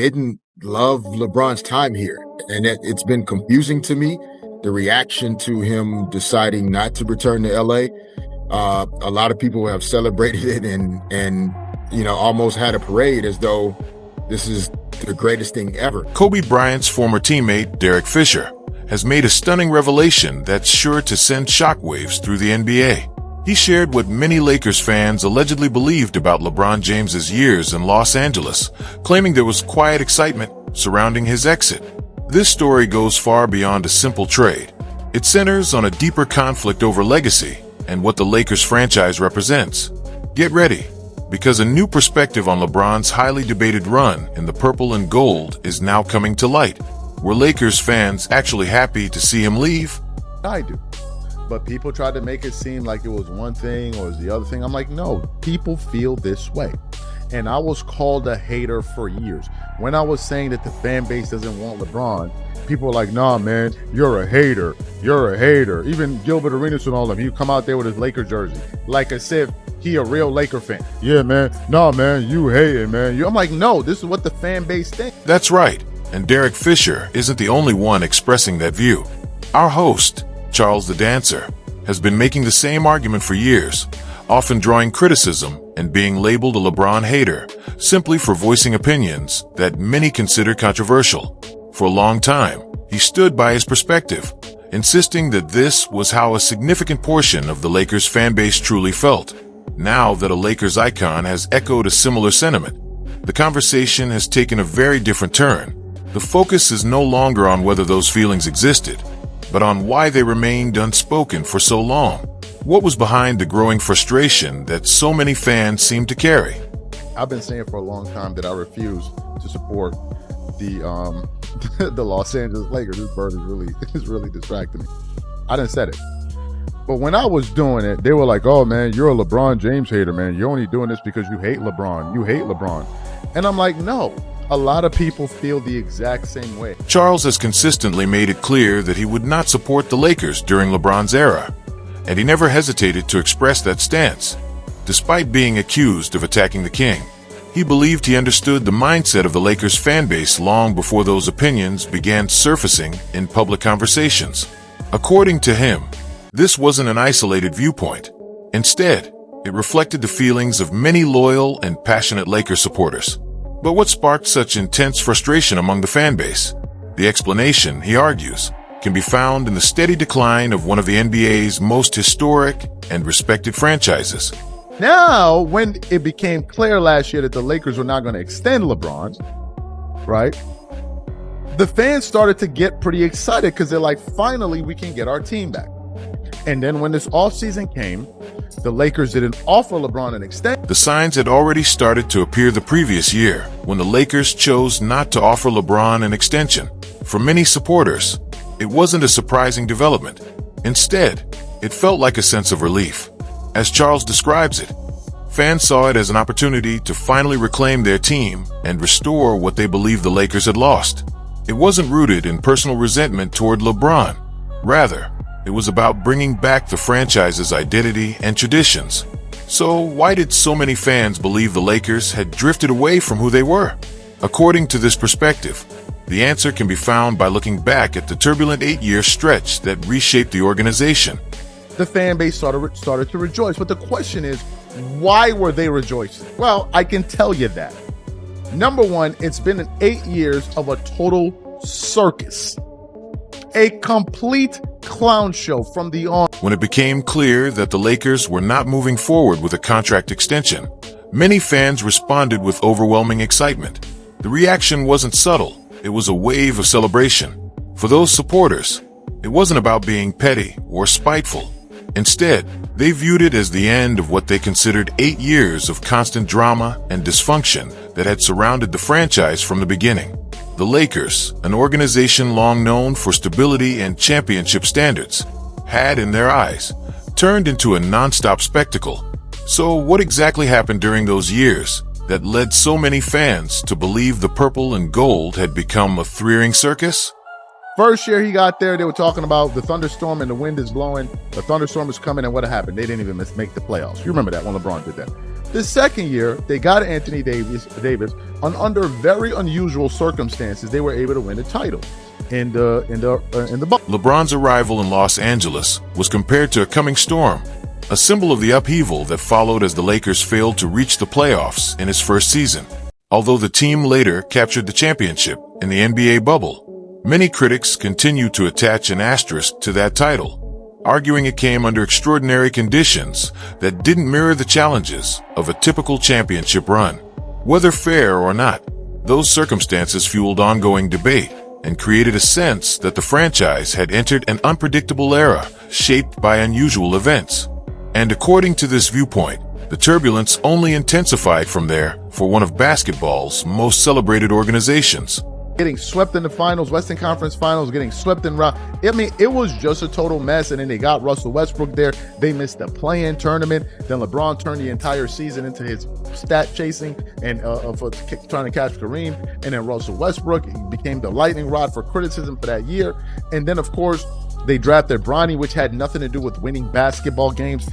didn't love LeBron's time here. And it's been confusing to me, the reaction to him deciding not to return to LA. A lot of people have celebrated it and almost had a parade as though this is the greatest thing ever. Kobe Bryant's former teammate, Derek Fisher, has made a stunning revelation that's sure to send shockwaves through the NBA. He shared what many Lakers fans allegedly believed about LeBron James's years in Los Angeles, claiming there was quiet excitement surrounding his exit. This story goes far beyond a simple trade. It centers on a deeper conflict over legacy and what the Lakers franchise represents. Get ready, because a new perspective on LeBron's highly debated run in the purple and gold is now coming to light. Were Lakers fans actually happy to see him leave? I do. But people tried to make it seem like it was one thing or it was the other thing. I'm like, no, people feel this way. And I was called a hater for years. When I was saying that the fan base doesn't want LeBron, people were like, nah, man, you're a hater. You're a hater. Even Gilbert Arenas and all of them, he come out there with his Laker jersey, like as if he a real Laker fan. Yeah, man. Nah, man, you hating, man. I'm like, no, this is what the fan base thinks. That's right. And Derek Fisher isn't the only one expressing that view. Our host, Charles the Dancer, has been making the same argument for years, often drawing criticism and being labeled a LeBron hater, simply for voicing opinions that many consider controversial. For a long time, he stood by his perspective, insisting that this was how a significant portion of the Lakers fan base truly felt. Now that a Lakers icon has echoed a similar sentiment, the conversation has taken a very different turn. The focus is no longer on whether those feelings existed, but on why they remained unspoken for so long. What was behind the growing frustration that so many fans seem to carry? I've been saying for a long time that I refuse to support the the Los Angeles Lakers. This bird is really distracting me. I didn't say it. But when I was doing it, they were like, oh man, you're a LeBron James hater, man. You're only doing this because you hate LeBron. You hate LeBron. And I'm like, no. A lot of people feel the exact same way. Charles has consistently made it clear that he would not support the Lakers during LeBron's era, and he never hesitated to express that stance. Despite being accused of attacking the king, he believed he understood the mindset of the Lakers fan base long before those opinions began surfacing in public conversations. According to him, this wasn't an isolated viewpoint. Instead, it reflected the feelings of many loyal and passionate Lakers supporters. But what sparked such intense frustration among the fan base? The explanation, he argues, can be found in the steady decline of one of the NBA's most historic and respected franchises. Now, when it became clear last year that the Lakers were not going to extend LeBron, right? The fans started to get pretty excited because they're like, finally, we can get our team back. And then when this offseason came, the Lakers didn't offer LeBron an extension. The signs had already started to appear the previous year when the Lakers chose not to offer LeBron an extension. For many supporters, it wasn't a surprising development. Instead, it felt like a sense of relief. As Charles describes it, fans saw it as an opportunity to finally reclaim their team and restore what they believed the Lakers had lost. It wasn't rooted in personal resentment toward LeBron. Rather, it was about bringing back the franchise's identity and traditions. So why did so many fans believe the Lakers had drifted away from who they were? According to this perspective, the answer can be found by looking back at the turbulent 8-year stretch that reshaped the organization. The fan base started to rejoice. But the question is, why were they rejoicing? Well, I can tell you that. Number one, it's been 8 years of a total circus. A complete clown show from the on. When it became clear that the Lakers were not moving forward with a contract extension, many fans responded with overwhelming excitement. The reaction wasn't subtle. It was a wave of celebration. For those supporters, it wasn't about being petty or spiteful. Instead, they viewed it as the end of what they considered 8 years of constant drama and dysfunction that had surrounded the franchise from the beginning. The Lakers, an organization long known for stability and championship standards, had, in their eyes, turned into a non-stop spectacle. So what exactly happened during those years that led so many fans to believe the purple and gold had become a three-ring circus? First year he got there, they were talking about the thunderstorm and the wind is blowing. The thunderstorm is coming, and what happened? They didn't even make the playoffs. You remember that when LeBron did that. The second year, they got Anthony Davis under very unusual circumstances. They were able to win the title in the bubble. LeBron's arrival in Los Angeles was compared to a coming storm, a symbol of the upheaval that followed as the Lakers failed to reach the playoffs in his first season. Although the team later captured the championship in the NBA bubble, many critics continue to attach an asterisk to that title, arguing it came under extraordinary conditions that didn't mirror the challenges of a typical championship run. Whether fair or not, those circumstances fueled ongoing debate and created a sense that the franchise had entered an unpredictable era shaped by unusual events. And according to this viewpoint, the turbulence only intensified from there for one of basketball's most celebrated organizations. Getting swept in the finals, Western Conference Finals, getting swept in round. I mean, it was just a total mess. And then they got Russell Westbrook there. They missed the play-in tournament. Then LeBron turned the entire season into his stat chasing and for trying to catch Kareem. And then Russell Westbrook became the lightning rod for criticism for that year. And then, of course, they drafted Bronny, which had nothing to do with winning basketball games.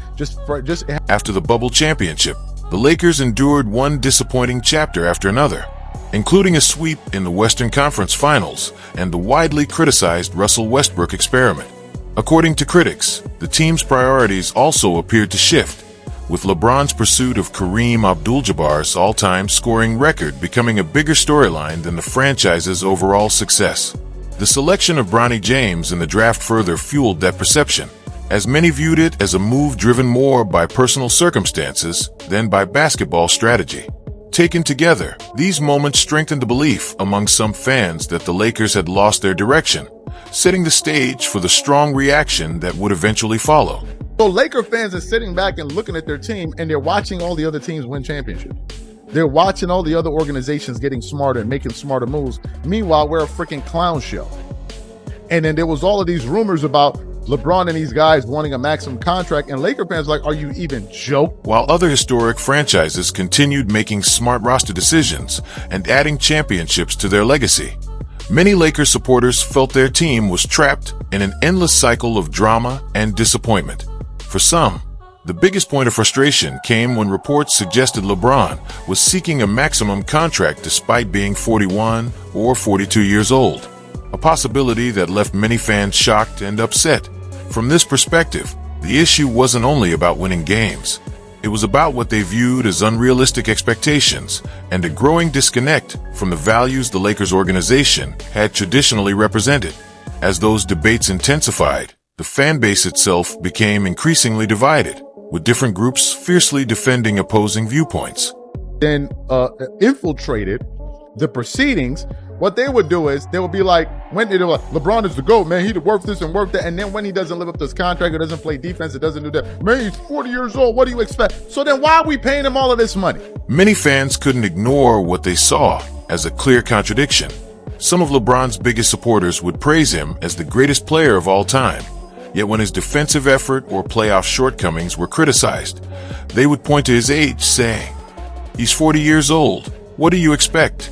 After the bubble championship, the Lakers endured one disappointing chapter after another, including a sweep in the Western Conference Finals and the widely criticized Russell Westbrook experiment. According to critics, the team's priorities also appeared to shift, with LeBron's pursuit of Kareem Abdul-Jabbar's all-time scoring record becoming a bigger storyline than the franchise's overall success. The selection of Bronny James in the draft further fueled that perception, as many viewed it as a move driven more by personal circumstances than by basketball strategy. Taken together, these moments strengthened the belief among some fans that the Lakers had lost their direction, setting the stage for the strong reaction that would eventually follow. So Laker fans are sitting back and looking at their team, and they're watching all the other teams win championships. They're watching all the other organizations getting smarter and making smarter moves. Meanwhile, we're a freaking clown show. And then there was all of these rumors about LeBron and these guys wanting a maximum contract, and Laker fans are like, are you even joking? While other historic franchises continued making smart roster decisions and adding championships to their legacy, many Lakers supporters felt their team was trapped in an endless cycle of drama and disappointment. For some, the biggest point of frustration came when reports suggested LeBron was seeking a maximum contract despite being 41 or 42 years old, a possibility that left many fans shocked and upset. From this perspective, the issue wasn't only about winning games. It was about what they viewed as unrealistic expectations and a growing disconnect from the values the Lakers organization had traditionally represented. As those debates intensified, the fan base itself became increasingly divided, with different groups fiercely defending opposing viewpoints. Then infiltrated the proceedings. What they would do is they would be like, when they were like, LeBron is the GOAT, man, he'd work this and work that. And then when he doesn't live up to his contract, or doesn't play defense, it doesn't do that, man, he's 40 years old, what do you expect? So then why are we paying him all of this money? Many fans couldn't ignore what they saw as a clear contradiction. Some of LeBron's biggest supporters would praise him as the greatest player of all time. Yet when his defensive effort or playoff shortcomings were criticized, they would point to his age, saying, "He's 40 years old. What do you expect?"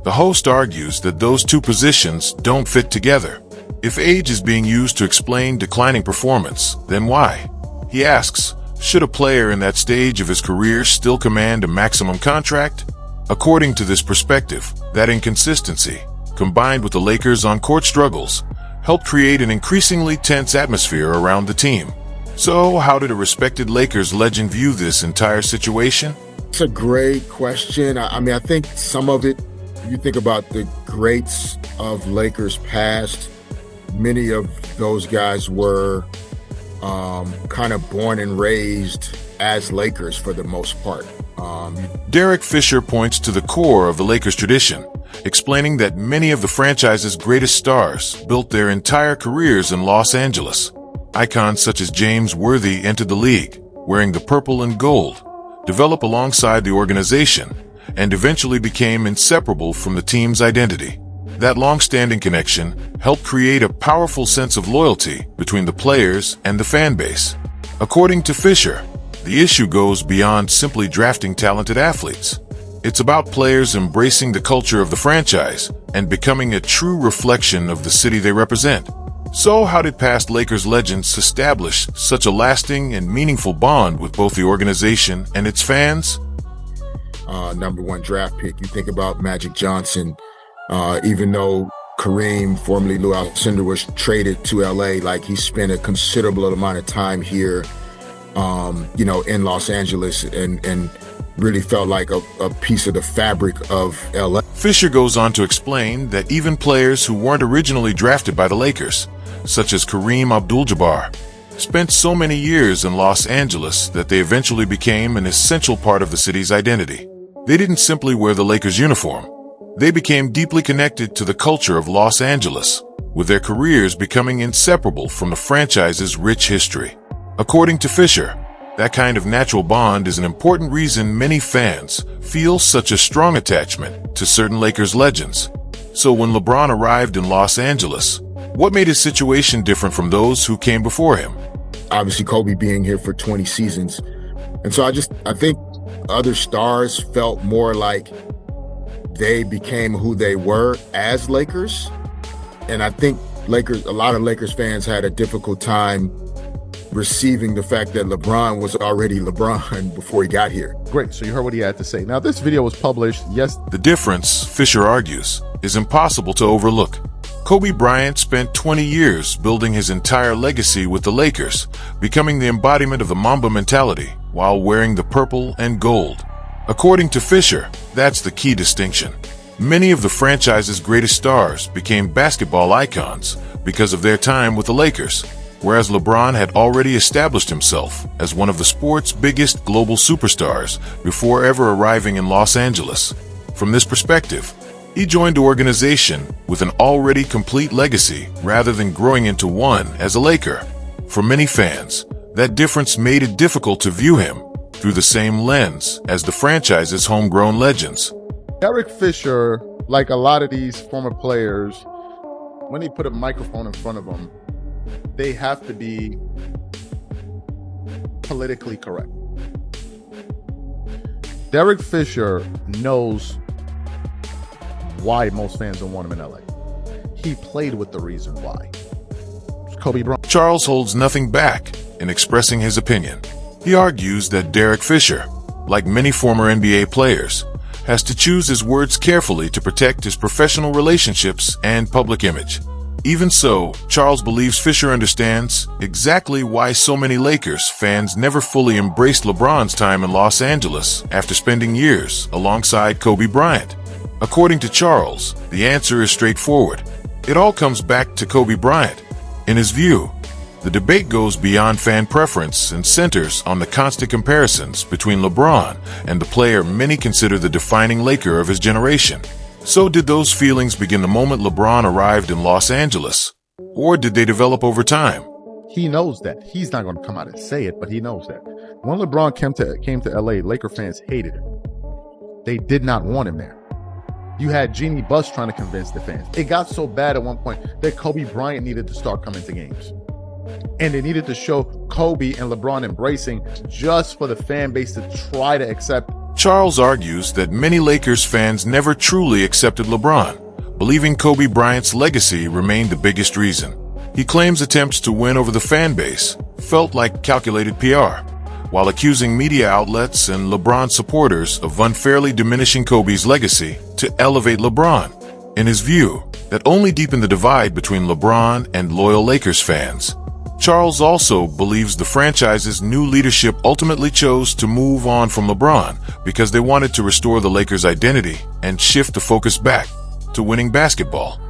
The host argues that those two positions don't fit together. If age is being used to explain declining performance, then why? He asks, should a player in that stage of his career still command a maximum contract? According to this perspective, that inconsistency, combined with the Lakers' on-court struggles, helped create an increasingly tense atmosphere around the team. So, how did a respected Lakers legend view this entire situation? It's a great question. I mean, I think some of it, you think about the greats of Lakers past, many of those guys were kind of born and raised as Lakers for the most part. Derek Fisher points to the core of the Lakers tradition, explaining that many of the franchise's greatest stars built their entire careers in Los Angeles. Icons such as James Worthy entered the league, wearing the purple and gold, developed alongside the organization, and eventually became inseparable from the team's identity. That long-standing connection helped create a powerful sense of loyalty between the players and the fan base. According to Fisher, the issue goes beyond simply drafting talented athletes. It's about players embracing the culture of the franchise and becoming a true reflection of the city they represent. So how did past Lakers legends establish such a lasting and meaningful bond with both the organization and its fans? #1 draft pick. You think about Magic Johnson, even though Kareem, formerly Lou Alcindor, was traded to LA, like he spent a considerable amount of time here, in Los Angeles and really felt like a piece of the fabric of LA. Fisher goes on to explain that even players who weren't originally drafted by the Lakers, such as Kareem Abdul-Jabbar, spent so many years in Los Angeles that they eventually became an essential part of the city's identity. They didn't simply wear the Lakers uniform. They became deeply connected to the culture of Los Angeles, with their careers becoming inseparable from the franchise's rich history. According to Fisher, that kind of natural bond is an important reason many fans feel such a strong attachment to certain Lakers legends. So when LeBron arrived in Los Angeles, what made his situation different from those who came before him? Obviously, Kobe being here for 20 seasons. And so I think other stars felt more like they became who they were as Lakers. And I think a lot of Lakers fans had a difficult time receiving the fact that LeBron was already LeBron before he got here. Great, so you heard what he had to say. Now, this video was published, yes. The difference, Fisher argues, is impossible to overlook. Kobe Bryant spent 20 years building his entire legacy with the Lakers, becoming the embodiment of the Mamba mentality while wearing the purple and gold. According to Fisher, that's the key distinction. Many of the franchise's greatest stars became basketball icons because of their time with the Lakers, whereas LeBron had already established himself as one of the sport's biggest global superstars before ever arriving in Los Angeles. From this perspective, he joined the organization with an already complete legacy rather than growing into one as a Laker. For many fans, that difference made it difficult to view him through the same lens as the franchise's homegrown legends. Derek Fisher, like a lot of these former players, when they put a microphone in front of them, they have to be politically correct. Derek Fisher knows why most fans don't want him in LA. He played with the reason why. Kobe Bryant. Charles holds nothing back in expressing his opinion. He argues that Derek Fisher, like many former NBA players, has to choose his words carefully to protect his professional relationships and public image. Even so, Charles believes Fisher understands exactly why so many Lakers fans never fully embraced LeBron's time in Los Angeles after spending years alongside Kobe Bryant. According to Charles, the answer is straightforward. It all comes back to Kobe Bryant. In his view, the debate goes beyond fan preference and centers on the constant comparisons between LeBron and the player many consider the defining Laker of his generation. So did those feelings begin the moment LeBron arrived in Los Angeles? Or did they develop over time? He knows that. He's not going to come out and say it, but he knows that. When LeBron came to LA, Laker fans hated him. They did not want him there. You had Jeannie Buss trying to convince the fans. It got so bad at one point that Kobe Bryant needed to start coming to games. And they needed to show Kobe and LeBron embracing just for the fan base to try to accept. Charles argues that many Lakers fans never truly accepted LeBron, believing Kobe Bryant's legacy remained the biggest reason. He claims attempts to win over the fan base felt like calculated PR, while accusing media outlets and LeBron supporters of unfairly diminishing Kobe's legacy to elevate LeBron. In his view, that only deepened the divide between LeBron and loyal Lakers fans. Charles also believes the franchise's new leadership ultimately chose to move on from LeBron because they wanted to restore the Lakers' identity and shift the focus back to winning basketball.